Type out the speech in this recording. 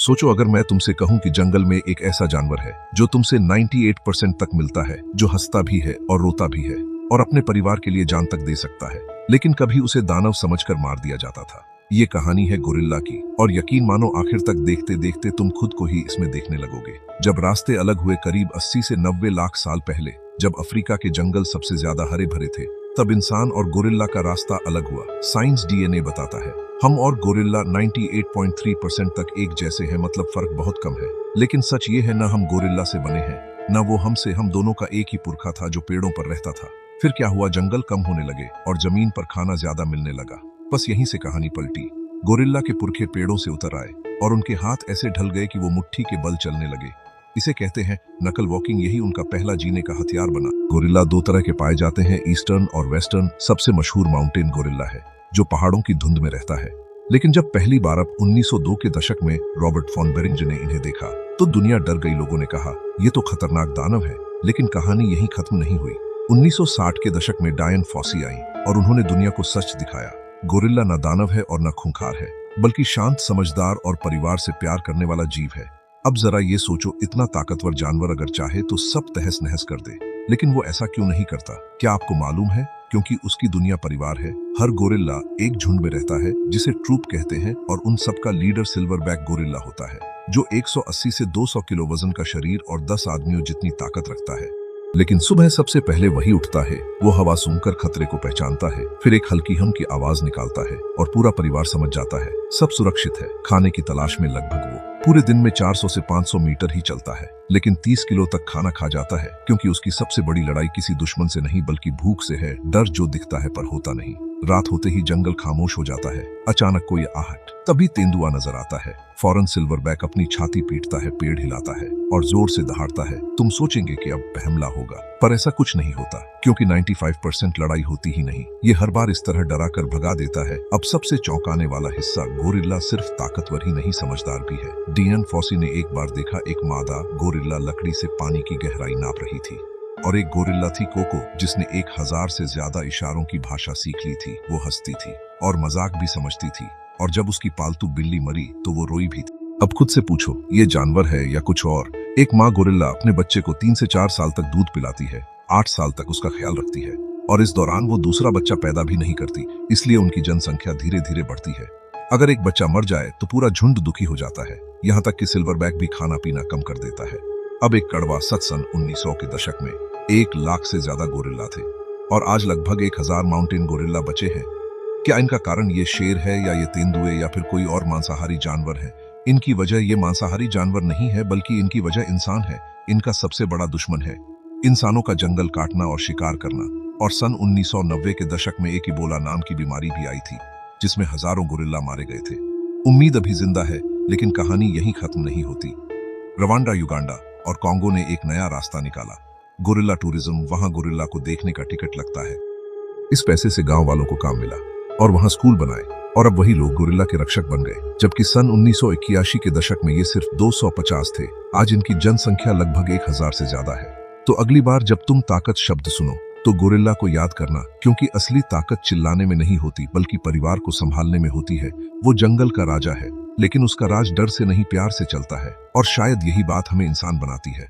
सोचो अगर मैं तुमसे कहूं कि जंगल में एक ऐसा जानवर है जो तुमसे 98% तक मिलता है, जो हंसता भी है और रोता भी है और अपने परिवार के लिए जान तक दे सकता है, लेकिन कभी उसे दानव समझकर मार दिया जाता था। ये कहानी है गोरिल्ला की, और यकीन मानो आखिर तक देखते देखते तुम खुद को ही इसमें देखने लगोगे। जब रास्ते अलग हुए करीब 80 से 90 लाख साल पहले, जब अफ्रीका के जंगल सबसे ज्यादा हरे भरे थे, तब इंसान और गोरिल्ला का रास्ता अलग हुआ। साइंस डीएनए बताता है हम और गोरिल्ला 98.3% तक एक जैसे हैं, मतलब फर्क बहुत कम है। लेकिन सच ये है, न हम गोरिल्ला से बने हैं, न वो हमसे। हम दोनों का एक ही पुरखा था जो पेड़ों पर रहता था। फिर क्या हुआ, जंगल कम होने लगे और जमीन पर खाना ज्यादा मिलने लगा। बस यहीं से कहानी पलटी। गोरिल्ला के पुरखे पेड़ों से उतर आए और उनके हाथ ऐसे ढल गए कि वो मुट्ठी के बल चलने लगे। इसे कहते हैं नकल वॉकिंग। यही उनका पहला जीने का हथियार बना। गोरिल्ला दो तरह के पाए जाते हैं, ईस्टर्न और वेस्टर्न। सबसे मशहूर माउंटेन गोरिल्ला है, जो पहाड़ों की धुंध में रहता है। लेकिन जब पहली बार 1902 के दशक में रॉबर्ट फॉन बेरिंज ने इन्हें देखा तो दुनिया डर गई। लोगों ने कहा ये तो खतरनाक दानव है। लेकिन कहानी यहीं खत्म नहीं हुई। 1960 के दशक में डायन फॉसी आई और उन्होंने दुनिया को सच दिखाया। गोरिल्ला न दानव है और न खूंखार है, बल्कि शांत, समझदार और परिवार से प्यार करने वाला जीव है। अब जरा ये सोचो, इतना ताकतवर जानवर अगर चाहे तो सब तहस नहस कर दे, लेकिन वो ऐसा क्यों नहीं करता? क्या आपको मालूम है? क्योंकि उसकी दुनिया परिवार है। हर गोरिल्ला एक झुंड में रहता है जिसे ट्रूप कहते हैं, और उन सबका लीडर सिल्वरबैक गोरिल्ला होता है, जो 180 से 200 किलो वजन का शरीर और 10 आदमियों जितनी ताकत रखता है। लेकिन सुबह सबसे पहले वही उठता है। वो हवा सूंघकर खतरे को पहचानता है, फिर एक हल्की हम की आवाज निकालता है और पूरा परिवार समझ जाता है सब सुरक्षित है। खाने की तलाश में लगभग वो पूरे दिन में 400 से 500 मीटर ही चलता है, लेकिन 30 किलो तक खाना खा जाता है, क्योंकि उसकी सबसे बड़ी लड़ाई किसी दुश्मन से नहीं बल्कि भूख से है। डर जो दिखता है पर होता नहीं। रात होते ही जंगल खामोश हो जाता है। अचानक कोई आहट, तभी तेंदुआ नजर आता है। फौरन सिल्वरबैक अपनी छाती पीटता है, पेड़ हिलाता है और जोर से दहाड़ता है। तुम सोचेंगे कि अब हमला होगा, पर ऐसा कुछ नहीं होता, क्योंकि 95% लड़ाई होती ही नहीं। ये हर बार इस तरह डरा कर भगा देता है। अब सबसे चौंकाने वाला हिस्सा, गोरिल्ला सिर्फ ताकतवर ही नहीं, समझदार भी है। डायन फॉसी ने एक बार देखा, एक मादा गोरिल्ला लकड़ी से पानी की गहराई नाप रही थी, और एक गोरिल्ला थी कोको, जिसने 1000 से ज्यादा इशारों की भाषा सीख ली थी। वो हंसती थी और मजाक भी समझती थी, और जब उसकी पालतू बिल्ली मरी तो वो रोई भी थी। अब खुद से पूछो, ये जानवर है या कुछ और? एक माँ गोरिल्ला अपने बच्चे को 3 से 4 साल तक दूध पिलाती है, 8 साल तक उसका ख्याल रखती है, और इस दौरान वो दूसरा बच्चा पैदा भी नहीं करती। इसलिए उनकी जनसंख्या धीरे धीरे बढ़ती है। अगर एक बच्चा मर जाए तो पूरा झुंड दुखी हो जाता है, यहाँ तक कि सिल्वरबैक भी खाना पीना कम कर देता है। अब एक कड़वा सच, सन 1900 के दशक में 1 लाख से ज्यादा गोरिल्ला थे, और आज लगभग 1000 माउंटेन गोरिल्ला बचे हैं। क्या इनका कारण ये शेर है, या ये तेंदुए, या फिर कोई और मांसाहारी जानवर है? इनकी वजह ये मांसाहारी जानवर नहीं है, बल्कि इनकी वजह इंसान है। इनका सबसे बड़ा दुश्मन है इंसानों का जंगल काटना और शिकार करना। और सन 1990 के दशक में एक इबोला नाम की बीमारी भी आई थी, जिसमें हजारों गोरिल्ला मारे गए थे। उम्मीद अभी जिंदा है, लेकिन कहानी यहीं खत्म नहीं होती। रवांडा, युगांडा और कांगो ने एक नया रास्ता निकाला, गोरिल्ला टूरिज्म। वहां गोरिल्ला को देखने का टिकट लगता है। इस पैसे से गांव वालों को काम मिला और वहां स्कूल बनाए, और अब वही लोग गोरिल्ला के रक्षक बन गए। जबकि सन 1981 के दशक में ये सिर्फ 250 थे, आज इनकी जनसंख्या लगभग 1000 से ज्यादा है। तो अगली बार जब तुम ताकत शब्द सुनो तो गोरिल्ला को याद करना, क्योंकि असली ताकत चिल्लाने में नहीं होती, बल्कि परिवार को संभालने में होती है। वो जंगल का राजा है, लेकिन उसका राज डर से नहीं, प्यार से चलता है, और शायद यही बात हमें इंसान बनाती है।